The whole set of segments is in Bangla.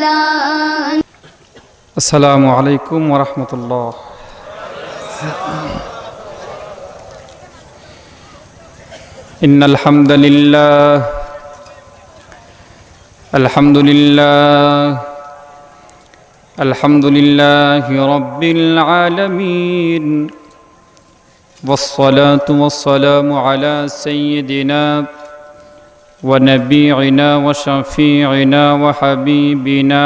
رمضان. السلام عليكم ورحمة الله. إن الحمد لله الحمد لله رب العالمين، والصلاة والسلام على سيدنا ونبينا وشفيعنا وحبيبنا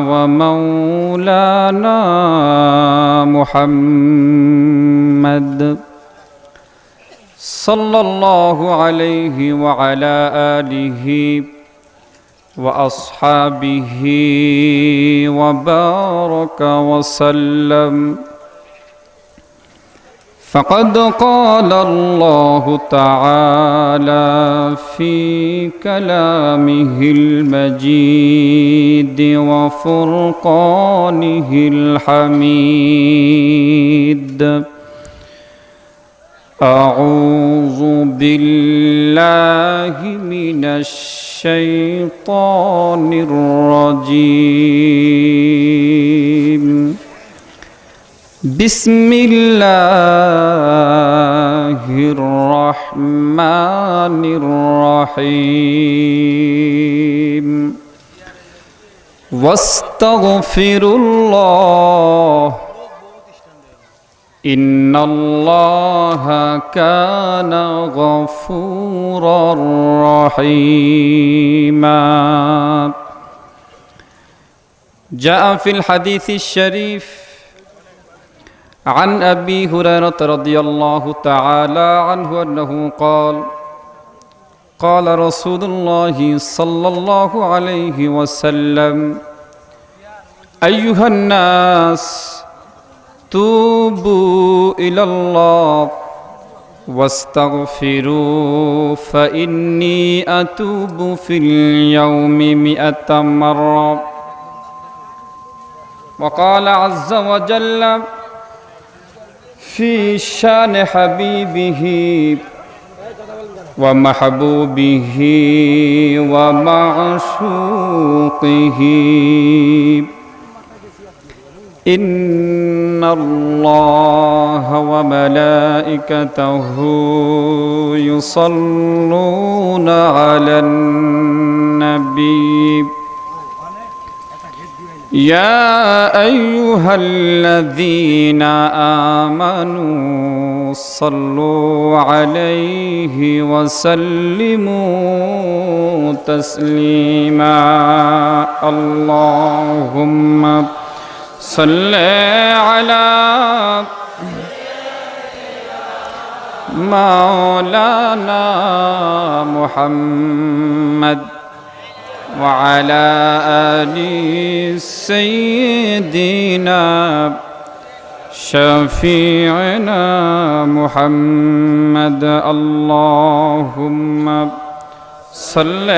ومولانا محمد صلى الله عليه وعلى آله وأصحابه وبارك وسلم. فقد قال الله تعالى في كلامه المجيد وفرقانه الحميد: أعوذ بالله من الشيطان الرجيم. بسم الله الرحمن الرحيم. واستغفروا الله إن الله كان غفورا رحيما. جاء في الحديث الشريف عن أبي هريرة رضي الله تعالى عنه أنه قال: قال رسول الله صلى الله عليه وسلم: أيها الناس توبوا إلى الله واستغفروا فإني أتوب في اليوم 100 مرة. وقال عز وجل في شان حبيبه ومحبوبه ومعشوقه: إن الله وملائكته يصلون على النبي يا أيها الذين آمنوا صلوا عليه وسلموا تسليما. اللهم صل على مولانا محمد وعلى آل سيدنا شفيعنا محمد. اللهم صل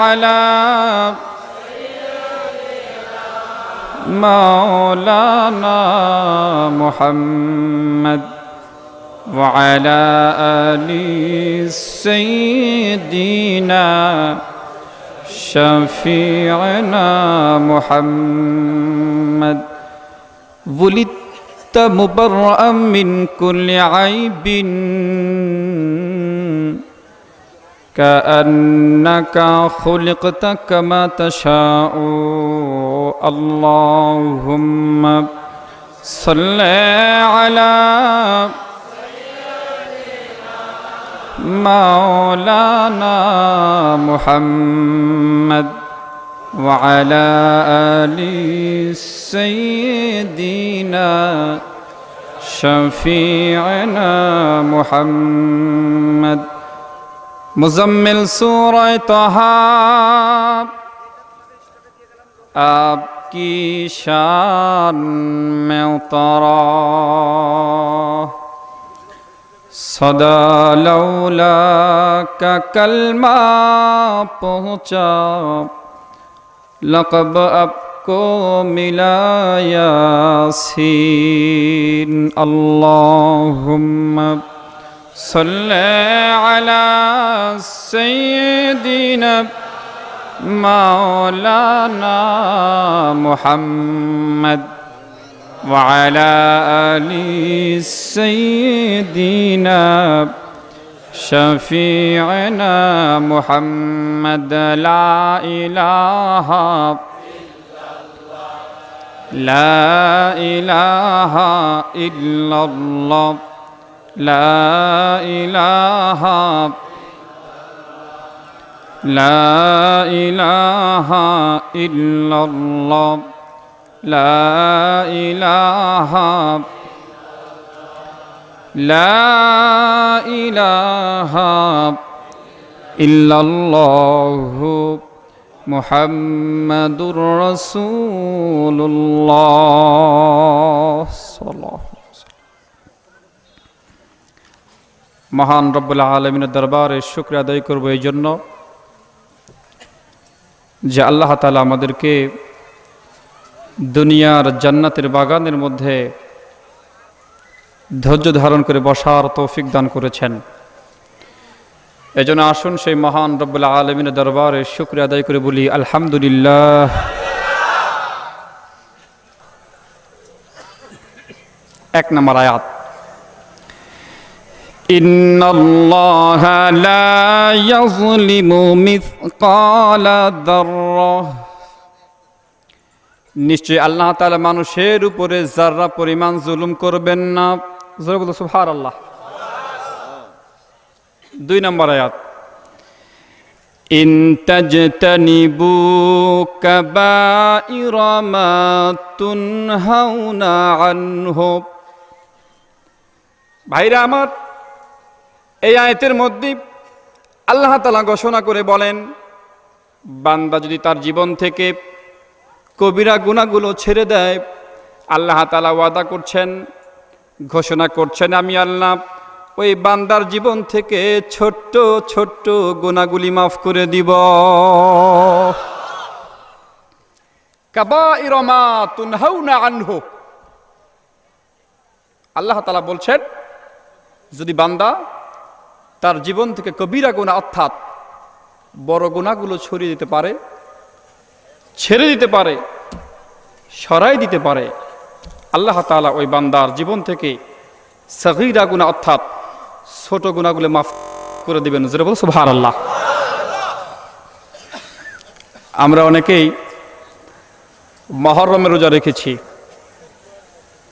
على مولانا محمد وعلى آل سيدنا شفيعنا محمد. ولدت مبرأ من كل عيب كأنك خلقت كما تشاء. اللهم صل على مولانا محمد وعلى آل سيدنا شفيعنا محمد. मुज़म्मिल सूरह तहा आपकी शान में उतरा, सदा लौला का कलमा पहुँचा, लक़ब आपको मिला यासीन। अल्लाहुम्मा सल्ले अला सय्यिदिना مولانا محمد وعلى آل سيدنا شفيعنا محمد لا إله إلا الله لا إله إلا الله لا إله إلا الله মুহাম্মাদুর রাসূলুল্লাহ সাল্লাল্লাহু আলাইহি ওয়াসাল্লাম। মহান রব্বুল আলামিনের দরবারে শুকরিয়া আদায় করব এই জন্য যে আল্লাহ তাআলা আমাদেরকে দুনিয়ার জান্নাতের বাগানের মধ্যে ধৈর্য ধারণ করে বসার তৌফিক দান করেছেন। এজন্য আসুন সেই মহান রব্বুল আলামিনের দরবারে শুকরিয়া আদায় করে বলি আলহামদুলিল্লাহ। এক নম্বর আয়াত, ইন্নাল্লাহা লা ইয়াযলিমু মিসকালা যাররাহ, নিশ্চয় আল্লাহ তাআলা মানুষের উপরে যাররা পরিমাণ জুলুম করবেন না। জোরে বলো সুবহানাল্লাহ। দুই নম্বর আয়াত, ইন তাজতানিবু কাবাইরা মা তুনহাউনা আনহু। ভাইরা আমার, এই আয়াতের মধ্যে আল্লাহ তাআলা ঘোষণা করে বলেন, বান্দা যদি তার জীবন থেকে কবিরা গুনাহগুলো ছেড়ে দেয়, আল্লাহ তাআলা ওয়াদা করছেন, ঘোষণা করছেন, আমি আল্লাহ ওই বান্দার জীবন থেকে ছোট্ট ছোট্ট গুনাহগুলি মাফ করে দিব। কাবাইরা মা তুনহাউনা আনহু, আল্লাহ তাআলা বলছেন যদি বান্দা তার জীবন থেকে কবিরা গুনাহ অর্থাৎ বড় গুনাহগুলো ছড়িয়ে দিতে পারে, ছেড়ে দিতে পারে, সরাই দিতে পারে, আল্লাহ তাআলা ওই বান্দার জীবন থেকে সগীরা গুনাহ অর্থাৎ ছোট গুনাহগুলো মাফ করে দিবেন। জোরে বলো সুবহানাল্লাহ। আমরা অনেকেই মুহররমের রোজা রেখেছি,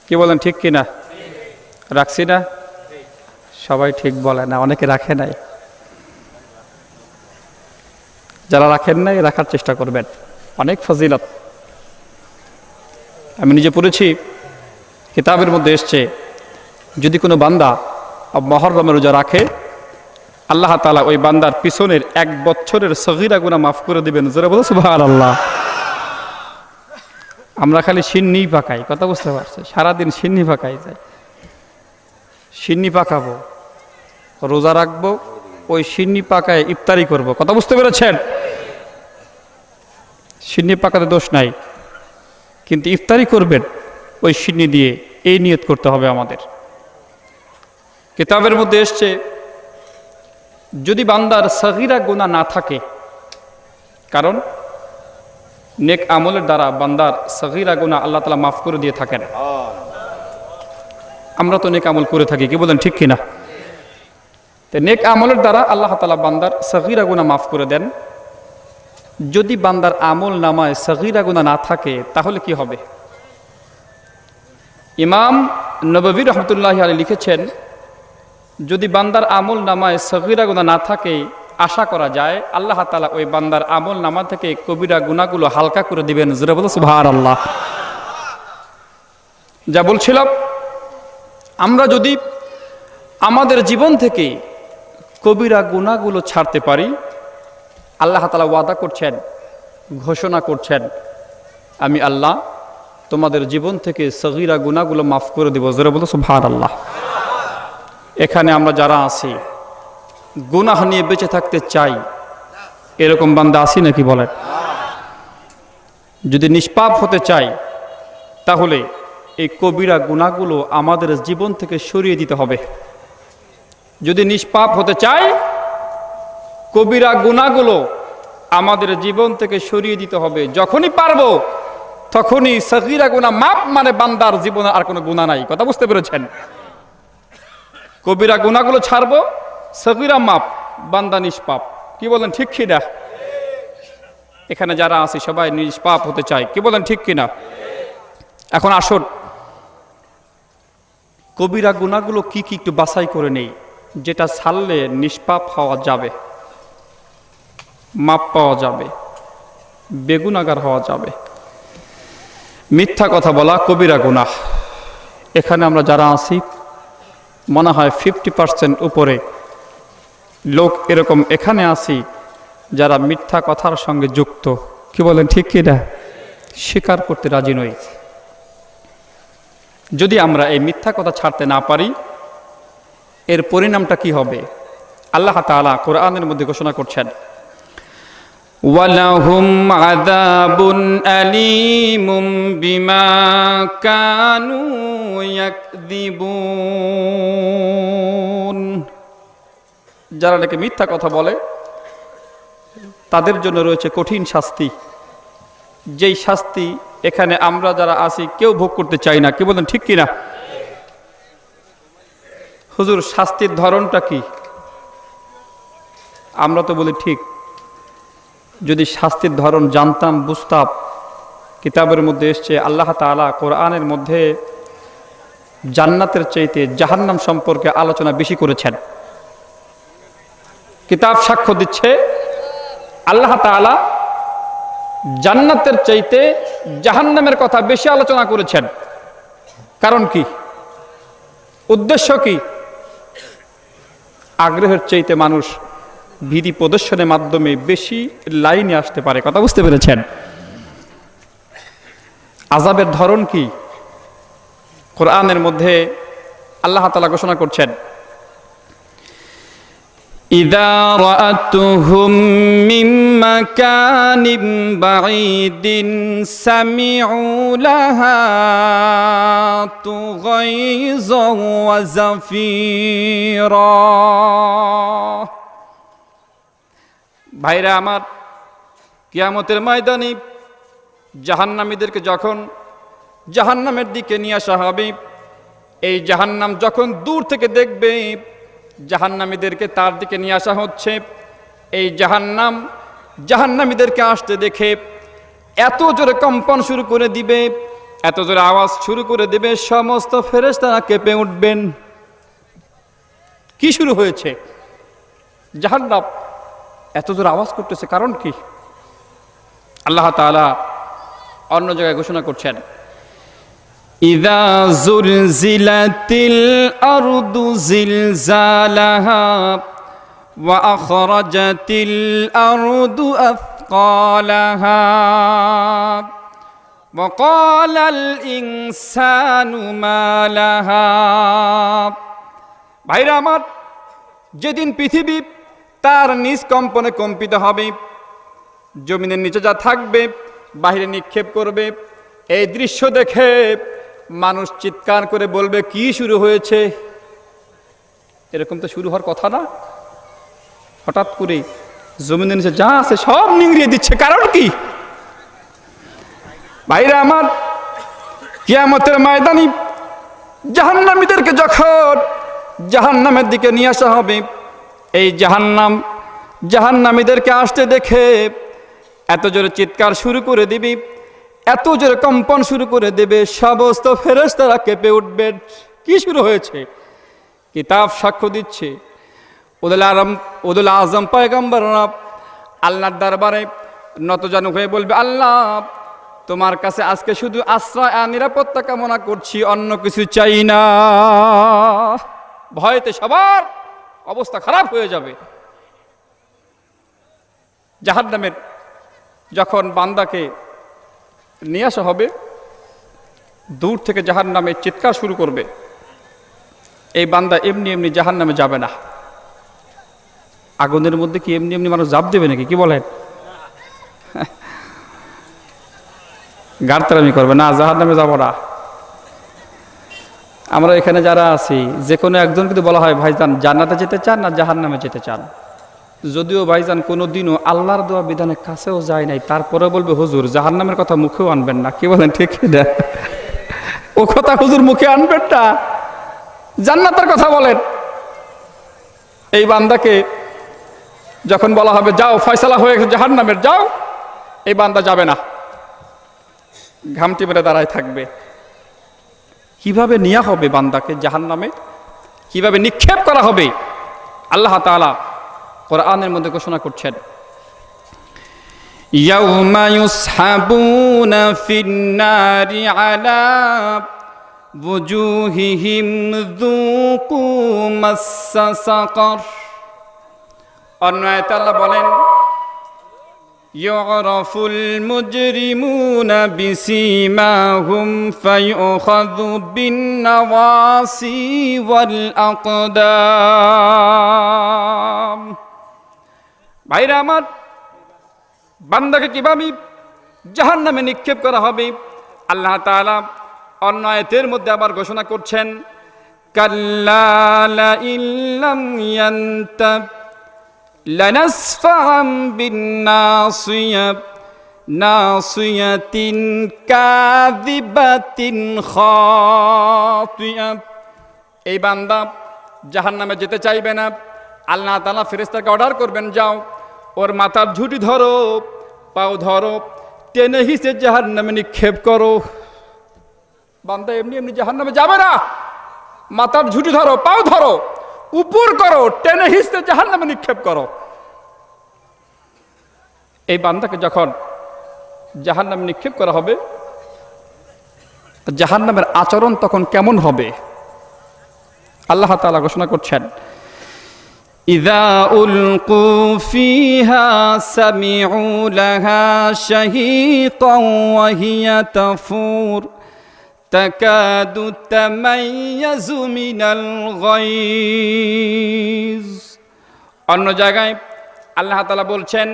কি বলেন ঠিক কিনা? রাখছি না? সবাই ঠিক বলে না, অনেকে রাখে নাই। যারা রাখেন নাই রাখার চেষ্টা করবেন, অনেক ফজিলত। আমি নিজে পড়েছি, কিতাবের মধ্যে এসছে, যদি কোনো বান্দা মুহররমের রোজা রাখে, আল্লাহ তাআলা ওই বান্দার পিছনের 1 বছরের সগীরা গুনাহ মাফ করে দিবেন। জোরে বলো সুবহানাল্লাহ। আমরা খালি সিন্নি পাকাই, কথা বুঝতে পারছে? সারাদিন সিন্নি পাকাই যায়। সিন্নি পাকাবো, রোজা রাখবো, ওই সিন্নি পাকায় ইফতারি করব, কথা বুঝতে পেরেছেন? সিন্নি পাকাতে দোষ নাই, কিন্তু ইফতারি করবেন ওই সিন্নি দিয়ে, এই নিয়ত করতে হবে আমাদের। কিতাবের মধ্যে এসছে, যদি বান্দার সগীরা গুনাহ না থাকে, কারণ নেক আমলের দ্বারা বান্দার সগীরা গুনাহ আল্লাহ তাআলা মাফ করে দিয়ে থাকেন। আমরা তো নেক আমল করে থাকি, কি বলেন ঠিক কিনা? তো নেক আমলের দ্বারা আল্লাহ তাআলা বান্দার সগীরা গুনাহ মাফ করে দেন। যদি বান্দার আমল নামায় সগীরা গুনাহ না থাকে, তাহলে কি হবে? ইমাম নববী রাহমাতুল্লাহি আলাইহি লিখেছেন, যদি বান্দার আমল নামায় সগীরা গুনাহ না থাকে, আশা করা যায় আল্লাহ তাআলা ওই বান্দার আমল নামা থেকে কবিরা গুনাহগুলো হালকা করে দিবেন। জোরে বলো সুবহানাল্লাহ। যা বলছিলাম, আমরা যদি আমাদের জীবন থেকে কবিরা গুনাহগুলো ছাড়তে পারি, আল্লাহ তাআলা ওয়াদা করছেন, ঘোষণা করছেন, আমি আল্লাহ তোমাদের জীবন থেকে সগীরা গুনাহগুলো মাফ করে দেব। জোরে বলো সুবহানাল্লাহ। এখানে আমরা যারা আছি গুনাহ নিয়ে বেঁচে থাকতে চাই, এরকম বান্দা আছি নাকি বলেন? যদি নিষ্পাপ হতে চাই, তাহলে এই কবিরা গুনাহগুলো আমাদের জীবন থেকে সরিয়ে দিতে হবে। যদি নিষ্পাপ হতে চাই, কবিরা গুনাহগুলো আমাদের জীবন থেকে সরিয়ে দিতে হবে। যখনই পারবো তখনই সগীরা গুনাহ মাপ, মানে বান্দার জীবনে আর কোনো গুনাহ নাই। কথা বুঝতে পেরেছেন? কবিরা গুনাহগুলো ছাড়বো, সগীরা মাপ, বান্দা নিষ্পাপ। কি বলেন, ঠিক কিনা? এখানে যারা আছি সবাই নিষ্পাপ হতে চায়, কি বলেন, ঠিক কিনা? এখন আসুন কবিরা গুনাহগুলো কি কি একটু বাছাই করে নেই, যেটা ছাড়লে নিষ্পাপ হওয়া যাবে, মাপ পাওয়া যাবে, বেগুনাগার হওয়া যাবে। মিথ্যা কথা বলা কবিরা গুনাহ। এখানে আমরা যারা আছি মনে হয় 50% উপরে লোক এরকম এখানে আছি যারা মিথ্যা কথার সঙ্গে যুক্ত। কি বলেন, ঠিক কি না? স্বীকার করতে রাজি নই। যদি আমরা এই মিথ্যা কথা ছাড়তে না পারি, এর পরিণামটা কি হবে? আল্লাহ তাআলা কোরআনের মধ্যে ঘোষণা করছেন, ওয়ালাহুম আযাবুন আলীমুম বিমা কানু ইয়াকযিবুন। যারা নাকি মিথ্যা কথা বলে তাদের জন্য রয়েছে কঠিন শাস্তি, যেই শাস্তি এখানে আমরা যারা আছি কেউ ভোগ করতে চাই না। কি বলেন, ঠিক কিনা? হুজুর, শাস্তির ধরনটা কি? আমরা তো বলি ঠিক। যদি শাস্তির ধরন জানতাম, বুঝতাম, কিতাবের মধ্যে এসছে, আল্লাহ তাআলা কোরআনের মধ্যে জান্নাতের চাইতে জাহান্নাম সম্পর্কে আলোচনা বেশি করেছেন। কিতাব সাক্ষ্য দিচ্ছে আল্লাহ তাআলা জান্নাতের চাইতে জাহান্নামের কথা বেশি আলোচনা করেছেন। কারণ কি? উদ্দেশ্য কি? আগ্রহের চাইতে মানুষ ভীতি প্রদর্শনের মাধ্যমে বেশি লাইনে আসতে পারে। কথা বুঝতে পেরেছেন? আযাবের ধরন কি? কোরআনের মধ্যে আল্লাহ তাআলা ঘোষণা করছেন, ইযা রাআতুহুম মিন মাকানিন বাঈদিন সামিউ লাহা তুগাইযা ওয়া জাফীরা। ভাইরা আমার, কিয়ামতের ময়দানে জাহান্নামীদেরকে যখন জাহান্নামের দিকে নিয়ে আসা হবে, এই জাহান্নাম যখন দূর থেকে দেখবে জাহান্নামীদেরকে তার দিকে নিয়ে আসা হচ্ছে, এই জাহান্নাম জাহান্নামীদেরকে আসতে দেখে এত জোরে কম্পন শুরু করে দিবে, এত জোরে আওয়াজ শুরু করে দিবে, সমস্ত ফেরেশতারা কেঁপে উঠবেন। কি শুরু হয়েছে? জাহান্নাম এত জোরে আওয়াজ করতেছে, কারণ কি? আল্লাহ তাআলা অন্য জায়গায় ঘোষণা করছেন, ইযা যুলজিলাতিল আরদু জিলজালাহা ওয়া আখরাজাতিল আরদু আথকালাহা ওয়া ক্বালাল ইনসানু মা লাহা। ভাইরা আমার, যেদিন পৃথিবী তার নিজ কম্পনে কম্পিত হবে, জমিনের নিচে যা থাকবে বাহিরে নিক্ষেপ করবে, এই দৃশ্য দেখে মানুষ চিৎকার করে বলবে, কি শুরু হয়েছে? এরকম তো শুরু হওয়ার কথা না। হঠাৎ করে জমিনের নিচে যা আছে সব নিংড়িয়ে দিচ্ছে, কারণ কি? ভাইরা আমার, কিয়ামতের ময়দানে জাহান্নামীদেরকে যখন জাহান্নামের দিকে নিয়ে আসা হবে, এই জাহান্নাম জাহান্নামীদেরকে আসতে দেখে এত জোরে চিৎকার শুরু করে দিবে, এত জোরে কম্পন শুরু করে দেবে, সমস্ত ফেরেশতারা কেঁপে উঠবে। কি শুরু হয়েছে? কিতাব সাক্ষ্য দিচ্ছে, উলুল আযম পয়গম্বররা আল্লাহর দরবারে নতজানু হয়ে বলবে, আল্লাহ, তোমার কাছে আজকে শুধু আশ্রয় আর নিরাপত্তা কামনা করছি, অন্য কিছু চাই না। ভয়তে সবার অবস্থা খারাপ হয়ে যাবে। জাহান্নামের যখন বান্দাকে নিয়ে আসা হবে, দূর থেকে জাহান্নামের চিৎকার শুরু করবে, এই বান্দা এমনি এমনি জাহান্নামে যাবে না। আগুনের মধ্যে কি এমনি এমনি মানুষ জাপ দেবে নাকি? কি বলেন? গারতারামি করবে না, জাহান্নামে যাব না। আমরা এখানে যারা আছি যে কোনো একজন যদি বলা হয়, ভাইজান জান্নাতে যেতে চান না জাহান্নামে যেতে চান, যদিও ভাইজান কোনোদিনও আল্লাহর দেওয়া বিধানের কাছেও যায় নাই, তারপরে বলবে হুজুর জাহান্নামের কথা মুখেও আনবেন না। কি বলেন ঠিক না? ও কথা হুজুর মুখে আনবেন না, জান্নাতের কথা বলেন। এই বান্দাকে যখন বলা হবে যাও ফয়সালা হয়ে গেছে জাহান্নামের, যাও, এই বান্দা যাবে না, ঘামটি মেরে দাঁড়ায় থাকবে। কিভাবে নেওয়া হবে বান্দাকে জাহান্নামে, কিভাবে নিক্ষেপ করা হবে? আল্লাহ তাআলা কোরআনের মধ্যে ঘোষণা করছেন, ইয়াউমা ইউসহাবুনা ফিন-নারি আলা বুজুহিহিম যুকু মাসসা সাকার। অন্য আয়াতে আল্লাহ বলেন, ইউরাফুল মুজরিমুনা বিসীমাহুম ফায়ুখাযু বিন-নাওয়াসি ওয়াল আকদাম। ভাইরা আমার, বান্দাকে কিভাবে জাহান্নামে নিক্ষেপ করা হবে আল্লাহ তাআলা অন্য আয়াতের মধ্যে আবার ঘোষণা করছেন, কাল্লা লা ইল্লাম ইয়ান্তাব লানাসফাআম বিন-নাসিয়া নাসিয়াতিন কাযিবাতিন খাতিয়া। এই বান্দা জাহান্নামে যেতে চাইবে না। আল্লাহ তাআলা ফেরেশতাকে অর্ডার করবেন, যাও ওর মাথার ঝুঁটি ধরো, পাও ধরো, টেনে হিঁচড়ে জাহান্নামে নিক্ষেপ করো। বান্দা এমনি এমনি জাহান্নামে যাবে না। মাথার ঝুঁটি ধরো, পাও ধরো, উপর করো, টেনে হিঁচড়ে জাহান্নামে নিক্ষেপ করো। এই বান্দাকে যখন জাহান্নামে নিক্ষেপ করা হবে, জাহান্নামের আচরণ তখন কেমন হবে আল্লাহ তাআলা ঘোষণা করছেন, ইযা উলকু ফিহা সামিউ লাহা শাহীকান ওয়া হিয়া তাফুর তাকাদু তামাইয়াজু মিনাল গায়জ। অন্য জায়গায় আল্লাহ তাআলা বলছেন,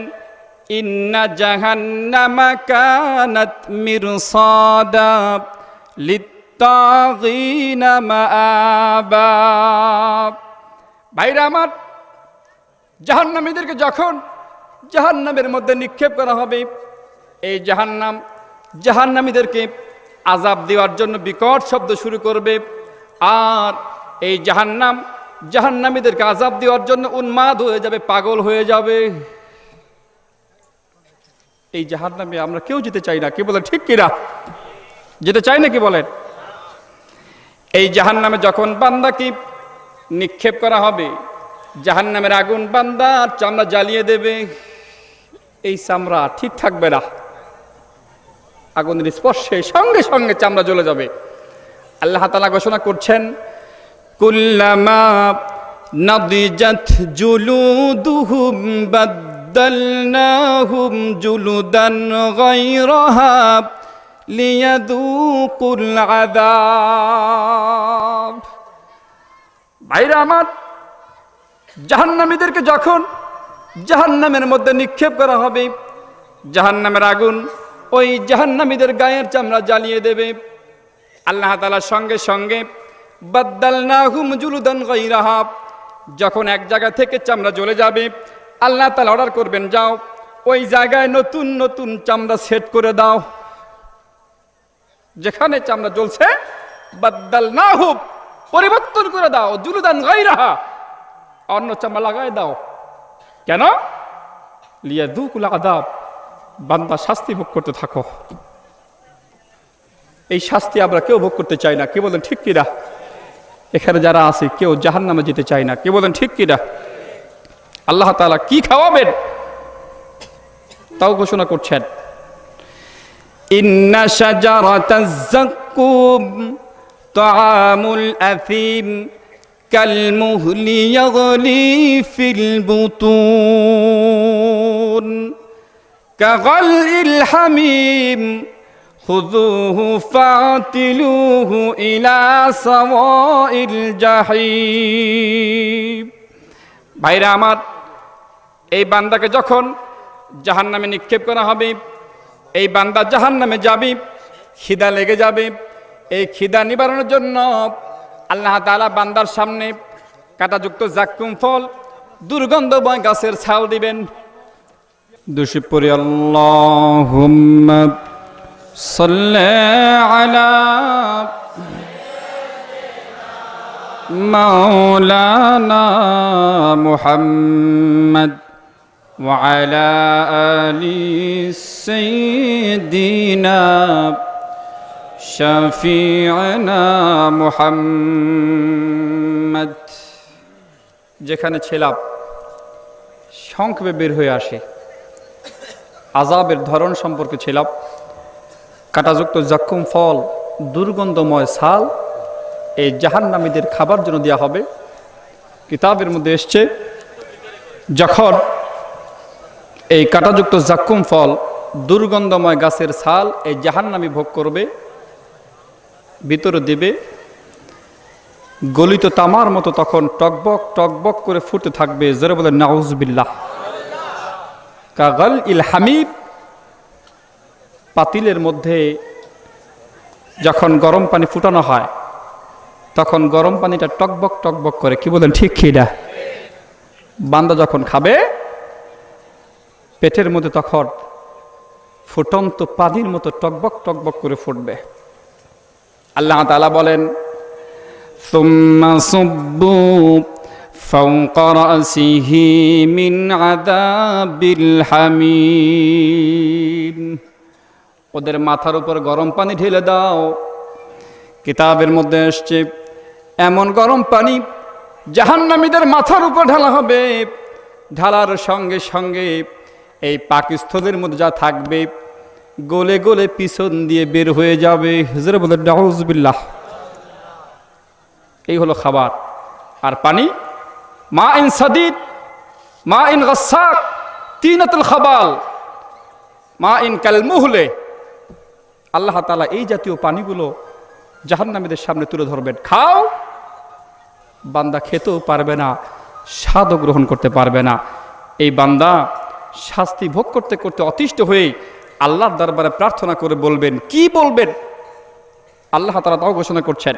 ইন্না জাহান্নামা কানাত মিরসাদা লিত্তাগিনা মাআবা। ভাইরা আমার, জাহান্নামীদেরকে যখন জাহান্নামের মধ্যে নিক্ষেপ করা হবে, এই জাহান্নামীদেরকে আযাব দেওয়ার জন্য বিকট শব্দ শুরু করবে। আর এই জাহান্নামীদেরকে আযাব দেওয়ার জন্য উন্মাদ হয়ে যাবে, পাগল হয়ে যাবে। এই জাহান্নামে আমরা কেউ যেতে চাই না। কি বলেন ঠিক কিনা? যেতে চাই না কি বলেন? এই জাহান্নামে যখন বান্দাকে নিক্ষেপ করা হবে, জাহান্নামের আগুন বান্দার চামড়া জ্বালিয়ে দেবে। এই চামড়া ঠিক থাকবে না, আগুনের স্পর্শে সঙ্গে সঙ্গে চামড়া জ্বলে যাবে। আল্লাহ তাআলা ঘোষণা করছেন, কুল্লামা নাদিজাত জুলুদুহুম বাদদালনাহুম জুলুদান গায়রাহা লিয়াযুকুল আযাব। ভাইরা আমার, জাহান্নামীদেরকে যখন জাহান্নামের মধ্যে নিক্ষেপ করা হবে, জাহান্নামের আগুন ওই জাহান্নামীদের গায়ের চামড়া জ্বালিয়ে দেবে। আল্লাহ তাআলা সঙ্গে সঙ্গে বাদদালনাহুম জুলুদান গায়রাহা, যখন এক জায়গা থেকে চামড়া জ্বলে যাবে, আল্লাহ তাআলা অর্ডার করবেন, যাও ওই জায়গায় নতুন নতুন চামড়া সেট করে দাও। যেখানে চামড়া জ্বলছে বাদদালনাহুম, পরিবর্তন করে দাও, জুলুদান গায়রাহা, অন্য চামড়া লাগায় দাও। কেন? লিয়াযুকুল আযাব, বান্দা শাস্তি ভোগ করতে থাকো। এই শাস্তি আমরা কেউ ভোগ করতে চাই না। কি বলেন ঠিক কিনা? এখানে যারা আছে কেউ জাহান্নামে যেতে চায় না। কি বলেন ঠিক কিনা? আল্লাহ তাআলা কি খাওয়াবেন তাও ঘোষণা করছেন, ইন্না শাজারাতাজ যাক্কুম তাআমুল আথিম কালমুহলি ইয়াগলি ফিল বুতুন কাগালিল হামিম খুযুহু ফাতিলুহু ইলা সাওয়াইল জাহিম। ভাইরা আমার, এই বান্দাকে যখন জাহান্নামে নিক্ষেপ করা হবে, এই বান্দা জাহান্নামে যাবে, খিদা লেগে যাবে। এই খিদা নিবারণের জন্য আল্লাহ তাআলা বান্দার সামনে কাঁটাযুক্ত জাক্কুম ফল দুর্গন্ধময় গাছের ছাল দিবেন। দুশি পড়ি আল্লাহুম্মা সাল্লি আলা মাওলানা মুহাম্মদ ওয়া আলা আলি সাইয়্যিদিনা শাফি'না মুহাম্মদ। যেখানে ছিলাম সংক্ষেপে বের হয়ে আসে। আযাবের ধরন সম্পর্কে ছিলাম, কাঁটাযুক্ত জাক্কুম ফল, দুর্গন্ধময় ছাল এই জাহান্নামীদের খাবার জন্য দেওয়া হবে। কিতাবের মধ্যে এসছে, যখন এই কাঁটাযুক্ত জাক্কুম ফল, দুর্গন্ধময় গাছের ছাল এই জাহান্নামী ভোগ করবে, ভিতরে দেবে, গলিত তামার মতো তখন টকবক টকবক করে ফুটতে থাকবে। জোরে বলে নাউজুবিল্লাহ। কাগাল ইল হামিদ, পাতিলের মধ্যে যখন গরম পানি ফুটানো হয় তখন গরম পানিটা টকবক টকবক করে। কি বলেন ঠিক কি না? বান্দা যখন খাবে পেটের মধ্যে তখন ফুটন্ত পানির মতো টকবক টকবক করে ফুটবে। আল্লাহ তাআলা বলেন, সুম্মা সুব্বু ফাওকা রাসিহি মিন আযাবিল হামিম, ওদের মাথার উপর গরম পানি ঢেলে দাও। কিতাবের মধ্যে এসছে, এমন গরম পানি জাহান্নামীদের মাথার উপর ঢালা হবে, ঢালার সঙ্গে সঙ্গে এই পাকস্থলীর মধ্যে যা থাকবে গলে গলে পিছন দিয়ে বের হয়ে যাবে। হুজুরে বলে নাউজুবিল্লাহ। এই হলো খাবার। আর পানি মা ইন সাদিদ, মা ইন গাসাক, তিনাতুল খাবাল, মা ইন কালমুহলে। আল্লাহ তাআলা এই জাতীয় পানিগুলো জাহান্নামীদের সামনে তুলে ধরবেন। খাও, বান্দা খেতেও পারবে না, স্বাদও গ্রহণ করতে পারবে না। এই বান্দা শাস্তি ভোগ করতে করতে অতিষ্ঠ হয়ে আল্লাহর দরবারে প্রার্থনা করে বলবেন। কি বলবেন? আল্লাহ তাআলা তাও ঘোষণা করছেন,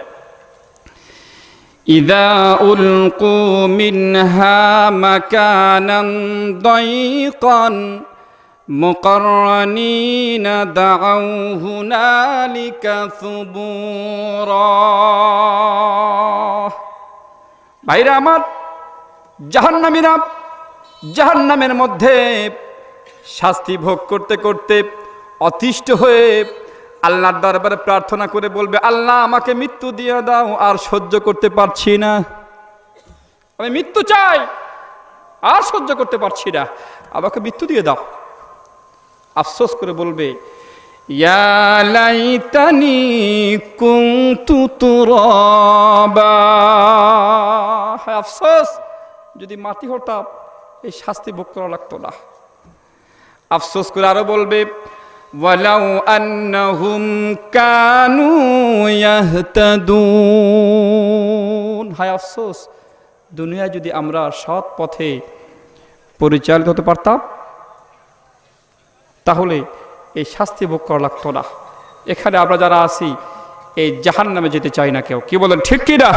ইযা উলকু মিনহা মাকানান দায়িকান মুকাররানিনা দাউ হুনালিকা সুবুরা। ভাইরা আমার, জাহান্নামীরা জাহান্নামের মধ্যে শাস্তি ভোগ করতে করতে অতিষ্ঠ হয়ে আল্লাহর দরবারে প্রার্থনা করে বলবে, আল্লাহ আমাকে মৃত্যু দিয়ে দাও, আর সহ্য করতে পারছি না, আমি মৃত্যু চাই, আর সহ্য করতে পারছি না, আমাকে মৃত্যু দিয়ে দাও। আফসোস করে বলবে, ইয়া লাইতানি কুনতু তুরাবা, হায় আফসোস, যদি মাটি হতাম এই শাস্তি ভোগ করা লাগতো না। আফসোস করে আরো বলবে, ওয়ালাউ আন্নাহুম কানু ইয়াহতাদুন, হায় আফসোস, দুনিয়ায় যদি আমরা সৎ পথে পরিচালিত হতে পারতাম তাহলে এই শাস্তি ভোগ করা লাগতো না। এখানে আমরা যারা আছি এই জাহান্নামে যেতে চাই না কেউ। কি বলেন ঠিক কি না?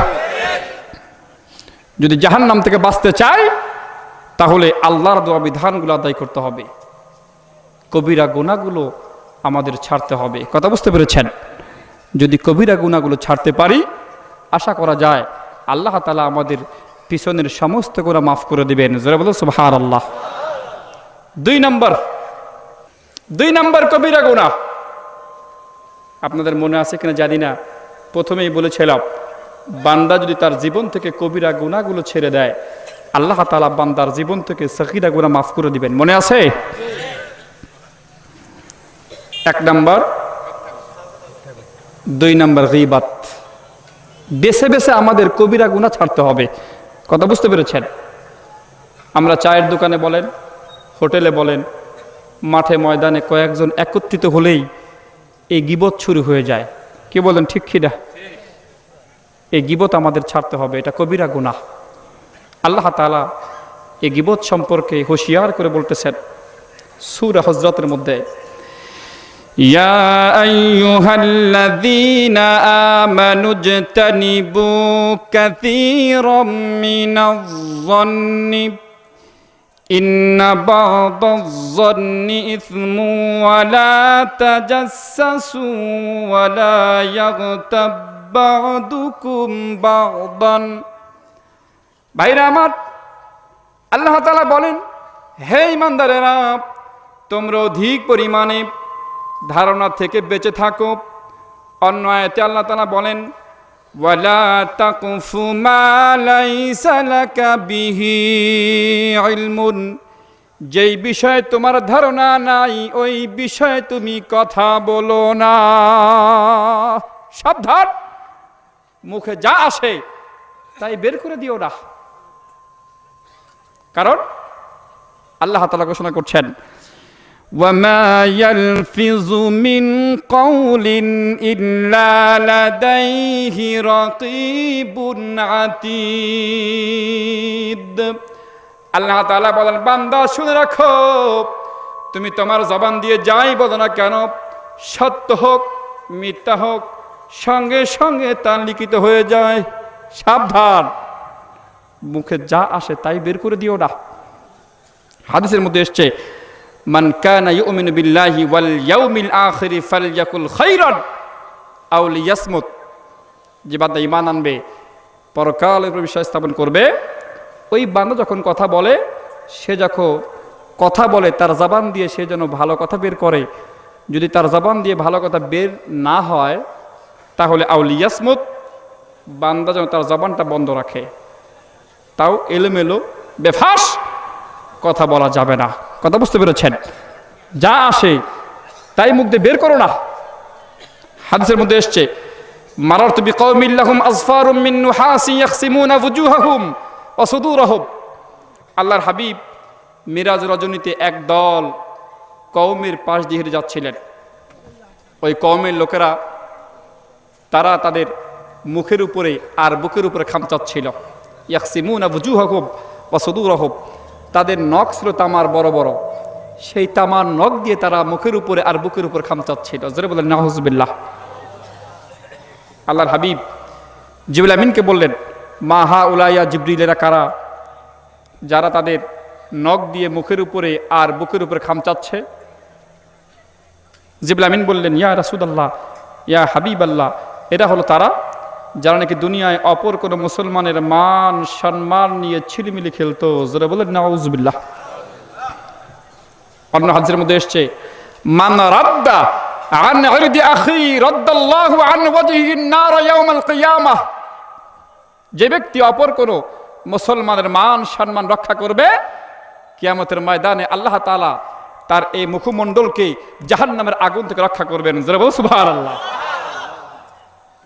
যদি জাহান্নাম থেকে বাঁচতে চাই তাহলে আল্লাহর দেওয়া বিধানগুলো আদায় করতে হবে, কবিরা গুনাহগুলো আমাদের ছাড়তে হবে। কথা বুঝতে পেরেছেন? যদি কবিরা গুনাহগুলো ছাড়তে পারি, আশা করা যায় আল্লাহ তাআলা আমাদের পিছনের সমস্ত গুনাহ মাফ করে দিবেন। জোরে বলো সুবহানাল্লাহ। দুই নম্বর কবিরা গুনাহ। আপনাদের মনে আছে কিনা জানি না, প্রথমেই বলেছিলাম বান্দা যদি তার জীবন থেকে কবিরা গুনাহগুলো ছেড়ে দেয় আল্লাহ তাআলা বান্দার জীবন থেকে সগীরা গুনাহ মাফ করে দিবেন। মনে আছে? এক নম্বর। 2 নম্বর গীবাত। বেছে বেছে আমাদের কবিরা গুনাহ ছাড়তে হবে। কথা বুঝতে পেরেছেন? আমরা চায়ের দোকানে বলেন, হোটেলে বলেন, মাঠে ময়দানে কয়েকজন একত্রিত হলেই এই গীবত শুরু হয়ে যায়। কি বলেন ঠিক কি না? এই গীবত আমাদের ছাড়তে হবে, এটা কবিরা গুনাহ। আল্লাহ তাআলা এই গীবত সম্পর্কে হুঁশিয়ার করে বলতেছেন সূরা হজরতের মধ্যে, ইয়া আইয়ুহাল্লাযীনা আমানুজতানিবু কাসীরাম মিনাজ-যন্নি ইন্না বা'দায-যন্নি ইসমু ওয়া লা তাজাসসু ওয়া লা ইয়াগতাব বা'দুকুম বা'দান। ভাইরা আমার, আল্লাহ তাআলা বলেন, হে ঈমানদারেরা, তোমরা অধিক পরিমাণে ধারণা থেকে বেঁচে থাকো। অন্য আয়াতে আল্লাহ তাআলা বলেন, ওয়ালা তাকফু মা লাইসা লাকা বিহি ইলমুন, যেই বিষয়ে তোমার ধারণা নাই ওই বিষয়ে তুমি কথা বলো না। সাবধান, মুখে যা আসে তাই বের করে দিও না। কারণ আল্লাহ তাআলা ঘোষণা করছেন, وَمَا يَلْفِظُ مِنْ قَوْلٍ إِلَّا لَدَيْهِ رَقِيبٌ عَتِيدٌ। আল্লাহ তাআলা বলেন, বান্দা শুনে রাখো, তুমি তোমার জবান দিয়ে যাই বলো না কেন, সত্য হোক মিথ্যা হোক, সঙ্গে সঙ্গে তা লিখিত হয়ে যায়। সাবধান, মুখে যা আসে তাই বের করে দিও না। হাদিসের মধ্যে এসছে, মান কানা ইউমিনু বিল্লাহি ওয়াল ইয়াউমিল আখিরি ফালইয়াকুল খাইরান আও লিয়াসমুত। যে বান্দা ঈমান আনবে, পরকালের উপর বিশ্বাস স্থাপন করবে, ওই বান্দা যখন কথা বলে, সে যখন কথা বলে তার জবান দিয়ে সে যেন ভালো কথা বের করে। যদি তার জবান দিয়ে ভালো কথা বের না হয়, তাহলে আও লিয়াসমুত, বান্দা যেন তার জবানটা বন্ধ রাখে। তাও এলোমেলো বেফাস কথা বলা যাবে না। কথা বুঝতে পেরেছেন? যা আসে তাই মুখ দিয়ে বের করো না। হাদিসের মধ্যে এসছে, মারারতু বিকাউমিন লাহুম আযফারুম মিন নুহাসিন ইয়াখসিমুনা ওয়ুজুহাহুম ওয়া সুদুরহুম। আল্লাহর হাবিব মিরাজ রজনীতে এক দল কওমের পাশ দিয়ে হেঁটে যাচ্ছিলেন। ওই কওমের লোকেরা তারা তাদের মুখের উপরে আর বুকের উপরে খামচাচ্ছিল। ইয়াখসিমুনা ওয়ুজুহাহুম ওয়া সুদুরহুম, তাদের নখ ছিল তামার বড় বড়, সেই তামার নখ দিয়ে তারা মুখের উপরে আর বুকের উপর খামচাচ্ছিল। জোরে বলেন নাউযুবিল্লাহ। আল্লাহর হাবিব জিবরিল আমিনকে বললেন, মা হাউলাইয়া, জিবরিলেরা কারা, যারা তাদের নখ দিয়ে মুখের উপরে আর বুকের উপরে খামচাচ্ছে? জিবরিল আমিন বললেন, ইয়া রাসূলুল্লাহ, ইয়া হাবিবাল্লাহ, এরা হলো তারা যারা নাকি দুনিয়ায় অপর কোনো মুসলমানের মান সম্মান নিয়ে ছিলিমিলি খেলতো। যারা বলেন নাউযুবিল্লাহ। অন্য হাদিসের মধ্যে এসছে, মান রাদ্দা আন ইরদি আখি রাদ্দাল্লাহু আন ওয়াজহিন নার ইয়াউমাল কিয়ামাহ। যে ব্যক্তি অপর কোনো মুসলমানের মান সম্মান রক্ষা করবে, কিয়ামতের ময়দানে আল্লাহ তাআলা তার এই মুখমণ্ডলকে জাহান্নামের আগুন থেকে রক্ষা করবেন। যারা বলেন সুবহানাল্লাহ।